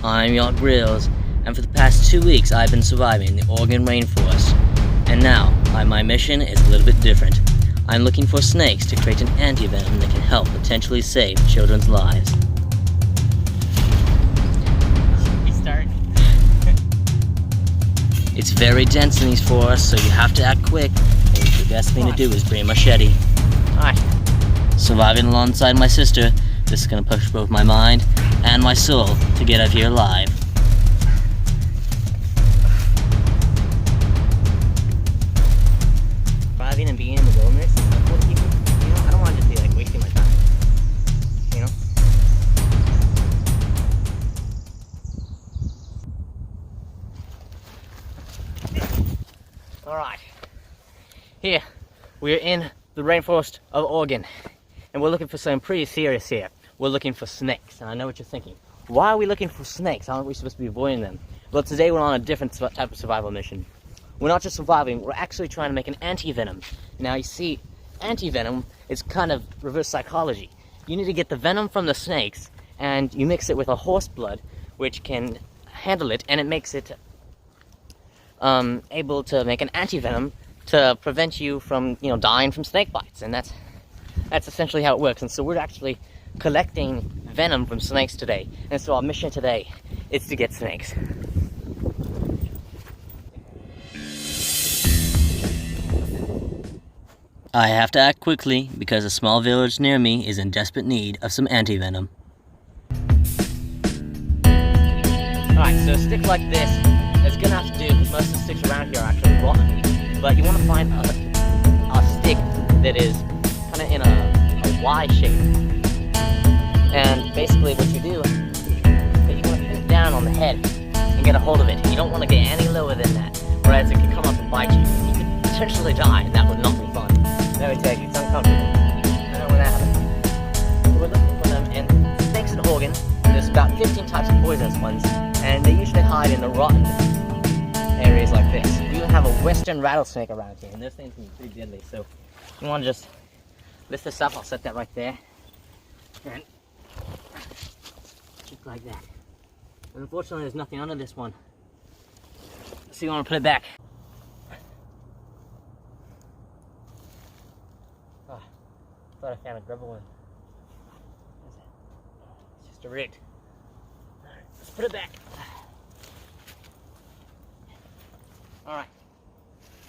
I'm Yatt and for the past 2 weeks I've been surviving in the Oregon rainforest. And now, my mission is a little bit different. I'm looking for snakes to create an anti-venom that can help potentially save children's lives. It's very dense in these forests, so you have to act quick. And the best thing to do is bring a machete. Alright. Surviving alongside my sister, this is gonna push both my mind and my soul to get out of here alive. Surviving and being in the wilderness, I don't want to just be like wasting my time. You know? Alright. Here, we're in the rainforest of Oregon. And we're looking for something pretty serious here. We're looking for snakes. And I know what you're thinking. Why are we looking for snakes? Aren't we supposed to be avoiding them? Well, today we're on a different type of survival mission. We're not just surviving, we're actually trying to make an anti-venom. Now you see, anti-venom is kind of reverse psychology. You need to get the venom from the snakes, and you mix it with a horse blood, which can handle it, and it makes it able to make an anti-venom to prevent you from, dying from snake bites. And that's essentially how it works. And so we're actually collecting venom from snakes today. And so our mission today is to get snakes. I have to act quickly because a small village near me is in desperate need of some anti-venom. Alright, so a stick like this is gonna have to do because most of the sticks around here are actually rotten. But you want to find a stick that is kind of in a Y shape. And basically what you do is you want to put it down on the head and get a hold of it. You don't want to get any lower than that, whereas it could come up and bite you. You could potentially die, and that would not be fun. Let me tell you, it's uncomfortable. I know when that happens. We're looking for them, and snakes in Oregon, there's about 15 types of poisonous ones, and they usually hide in the rotten areas like this. We even have a western rattlesnake around here, and those things can be pretty deadly. So you want to just lift this up. I'll set that right there, and just like that. And unfortunately, there's nothing under this one, so you want to put it back. Oh, thought I found a grubber one. It's just a rig. Alright, let's put it back. Alright,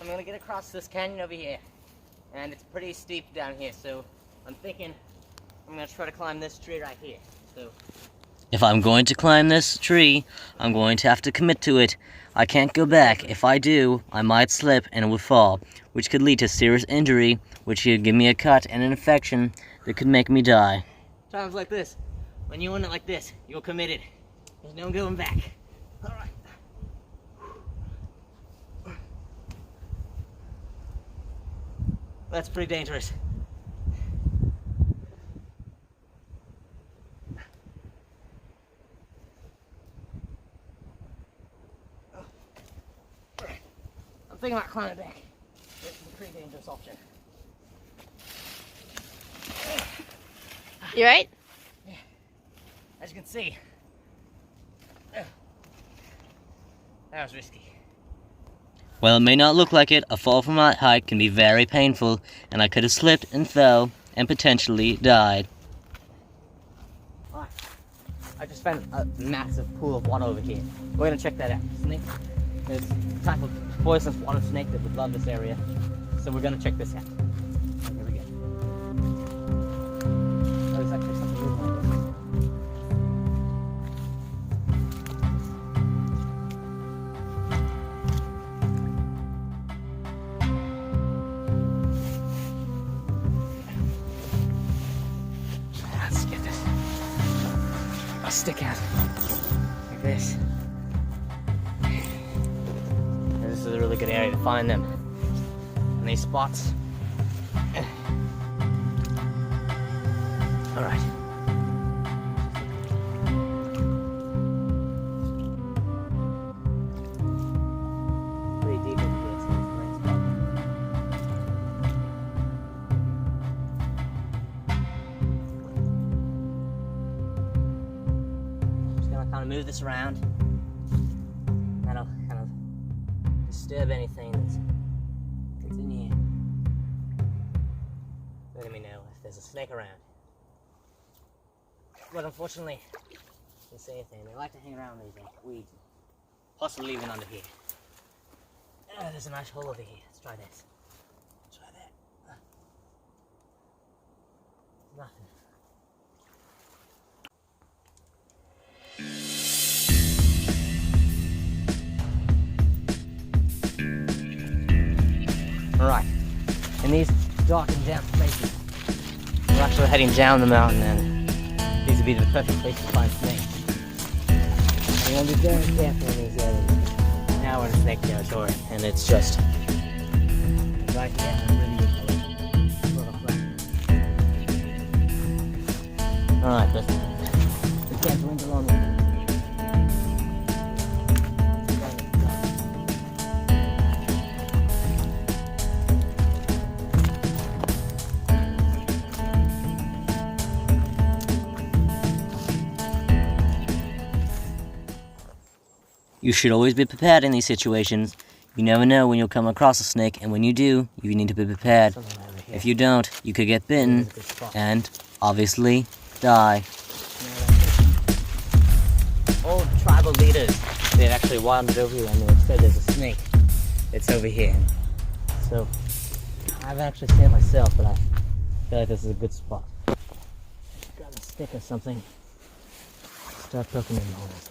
I'm going to get across this canyon over here, and it's pretty steep down here, so I'm thinking I'm going to try to climb this tree right here. So, if I'm going to climb this tree, I'm going to have to commit to it. I can't go back. If I do, I might slip and it would fall, which could lead to serious injury, which could give me a cut and an infection that could make me die. Times like this, when you're in it like this, you're committed. There's no going back. Alright. That's pretty dangerous. I'm thinking about climbing back. This is a pretty dangerous option. You right? Yeah. As you can see, that was risky. Well, it may not look like it, a fall from that height can be very painful, and I could have slipped and fell and potentially died. Alright, I just found a massive pool of water over here. We're gonna check that out. Snake. There's a type of poisonous water snake that would love this area, so we're gonna check this out. Here we go. Oh, there's actually something moving like this. Let's get this. I'll stick out like this. This is a really good area to find them in these spots. Alright. Pretty deep into this great spot. Just gonna kind of move this around. That'll kind of disturb anything that's in here. Let me know if there's a snake around. But unfortunately, you can see anything. They like to hang around these weeds, possibly even under here. There's a nice hole over here. Let's try this. Try that. Nothing. Alright, in these dark and damp places, we're actually heading down the mountain, and these would be the perfect place to find snakes. We want to be very careful in these areas. Now we're in snake territory, and it's just right here. Really good color. Alright, let's be careful and along with it. You should always be prepared in these situations. You never know when you'll come across a snake, and when you do, you need to be prepared. If you don't, you could get bitten and obviously die. Old tribal leaders, they've actually wandered over here and they've said there's a snake that's over here. So, I haven't actually seen it myself, but I feel like this is a good spot. Grab a stick or something, start poking in the holes.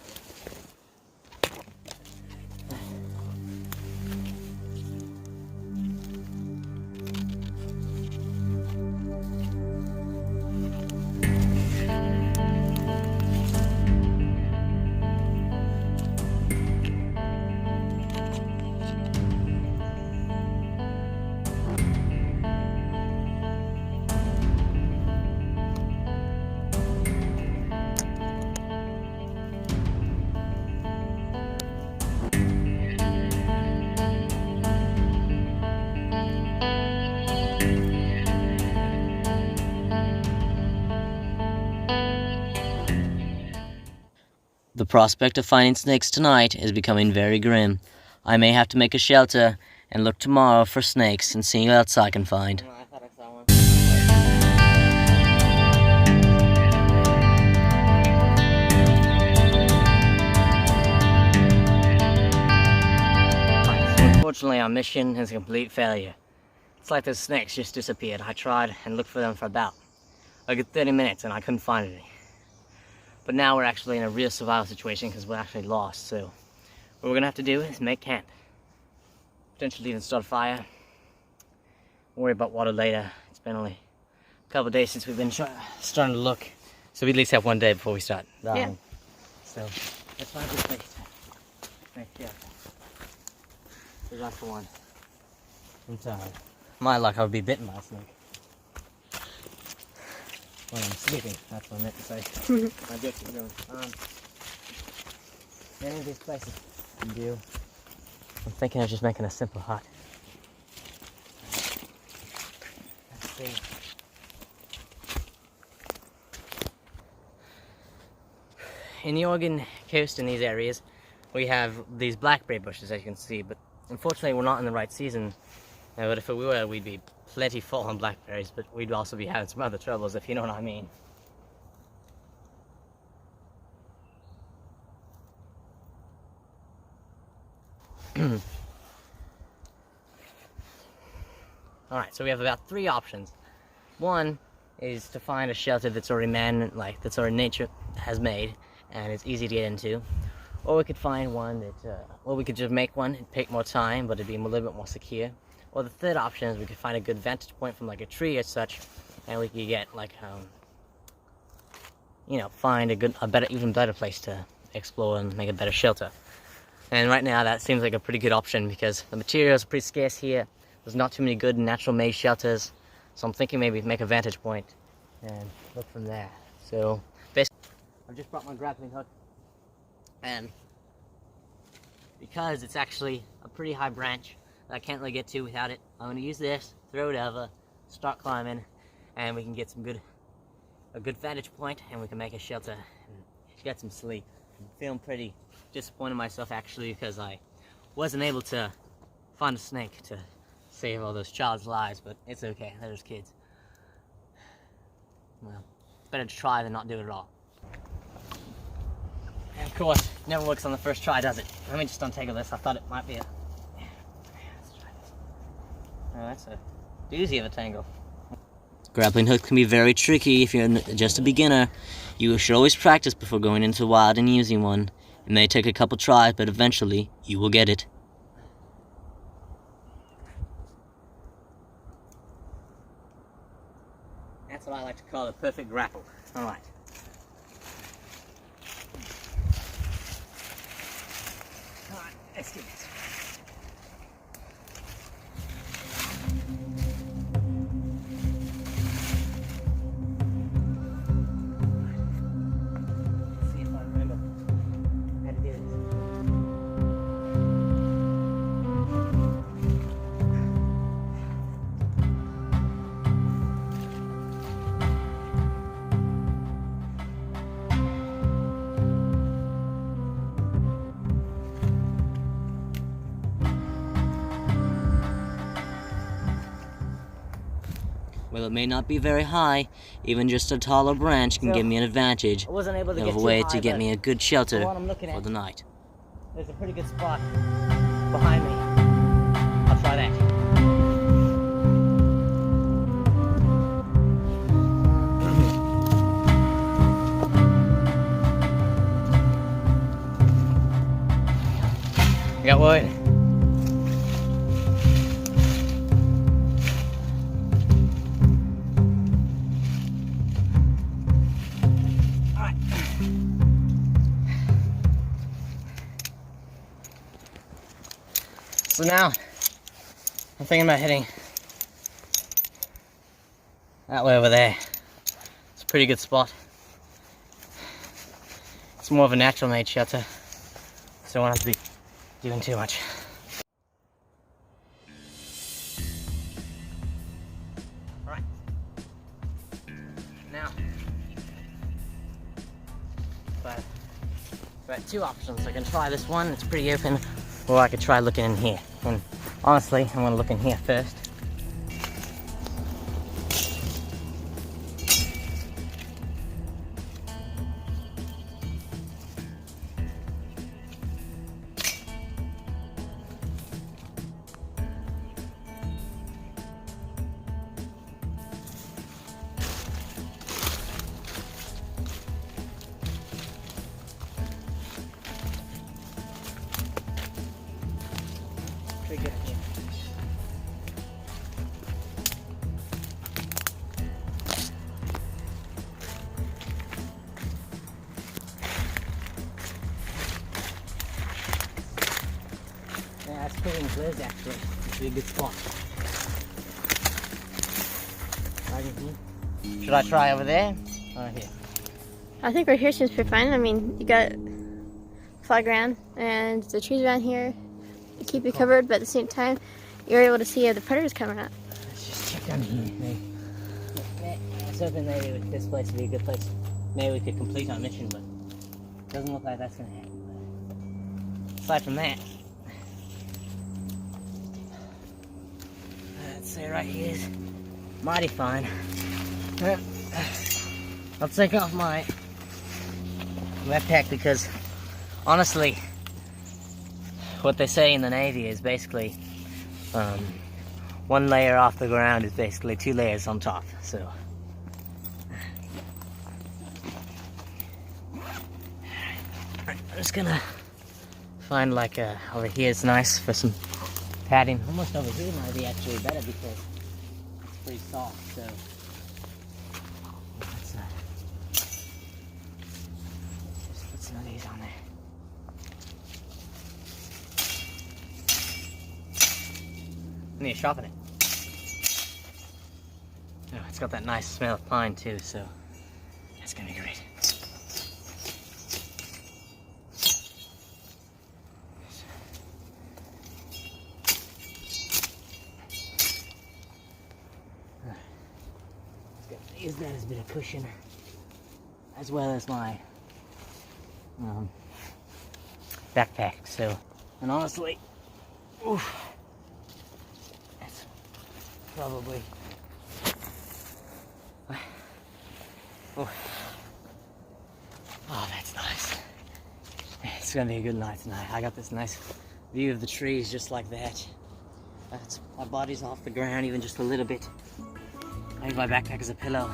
The prospect of finding snakes tonight is becoming very grim. I may have to make a shelter and look tomorrow for snakes and see what else I can find. I thought I saw one. Unfortunately, our mission is a complete failure. It's like those snakes just disappeared. I tried and looked for them for about a good 30 minutes and I couldn't find any. But now we're actually in a real survival situation because we're actually lost. So what we're gonna have to do is make camp. Potentially even start a fire. Worry about water later. It's been only a couple of days since we've been starting to look. So we at least have one day before we start dying. Yeah. So let's find a good place to make camp. Good luck for one. I'm tired. My luck, I would be bitten by a snake. When I'm sleeping, that's what I meant to say. My dick is going. Many of these places can do. I'm thinking of just making a simple hut. Let's see. In the Oregon coast, in these areas, we have these blackberry bushes, as you can see, but unfortunately we're not in the right season. But if we were, we'd be plenty full on blackberries, but we'd also be having some other troubles, if you know what I mean. Alright, so we have about 3 options. One is to find a shelter that's already that's already nature has made, and it's easy to get into. Or we could find one that, well, we could just make one, it'd take more time, but it'd be a little bit more secure. Or the third option is we could find a good vantage point from like a tree or such, and we could get like, you know, find even better place to explore and make a better shelter. And right now that seems like a pretty good option because the materials are pretty scarce here. There's not too many good natural made shelters, so I'm thinking maybe make a vantage point and look from there. So basically, I've just brought my grappling hook, and because it's actually a pretty high branch that I can't really get to without it, I'm going to use this, throw it over, start climbing, and we can get a good vantage point, and we can make a shelter and get some sleep. I'm feeling pretty disappointed in myself actually because I wasn't able to find a snake to save all those child's lives, but it's okay, they're just kids. Well, better to try than not do it at all. And of course, never works on the first try, does it? Let me just untangle this. I thought it might be a... Let's try this. Oh, that's a doozy of a tangle. Grappling hooks can be very tricky if you're just a beginner. You should always practice before going into the wild and using one. It may take a couple tries, but eventually you will get it. That's what I like to call a perfect grapple. Alright. Alright, let's do this. See if I remember how to do this. Well, it may not be very high. Even just a taller branch can give me an advantage. I wasn't able to get a way to get me a good shelter for the night. There's a pretty good spot behind me. I'll try that. You got wood? So now, I'm thinking about heading that way over there. It's a pretty good spot. It's more of a natural made shelter, so I won't have to be doing too much. Alright. Now, I've got two options. I can try this one, it's pretty open, or I could try looking in here. And honestly, I'm going to look in here first. Pretty good here. Yeah, it's pretty enclosed actually. It's a really good spot. Right in here. Should I try over there or here? I think right here seems pretty fine. I mean, you got flat ground and the trees around here keep you covered, but at the same time, you're able to see the predators coming up. Let's just check down here. Maybe. I was hoping maybe this place would be a good place. Maybe we could complete our mission, but it doesn't look like that's going to happen. Aside from that, let's say right here is mighty fine. I'll take off my backpack because honestly, what they say in the Navy is basically one layer off the ground is basically 2 layers on top. So I'm just gonna find like over here is nice for some padding. Almost over here might be actually better because it's pretty soft. So let's just put some of these on there. I need to sharpen it. Oh, it's got that nice smell of pine too, so that's gonna be great. Use that as a bit of cushion, as well as my backpack. So, and honestly, oof, that's probably. Oh, that's nice. It's gonna be a good night tonight. I got this nice view of the trees just like that. My body's off the ground even just a little bit. I use my backpack as a pillow.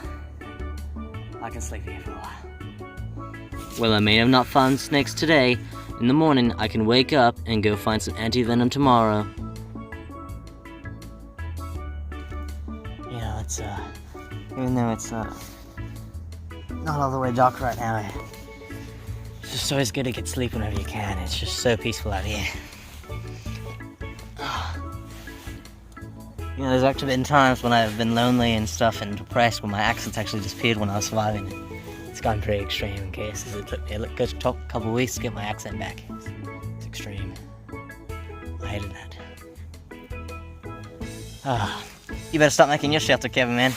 I can sleep here for a while. Well, I may have not found snakes today. In the morning, I can wake up and go find some anti-venom tomorrow. You know, it's, even though it's, not all the way dark right now, it's just always good to get sleep whenever you can. It's just so peaceful out here. You know, there's actually been times when I've been lonely and stuff and depressed when my accent's actually disappeared when I was surviving. It's gotten pretty extreme in cases. It took me a good couple of weeks to get my accent back. It's extreme. I hated that. You better stop making your shelter, Kevin, man.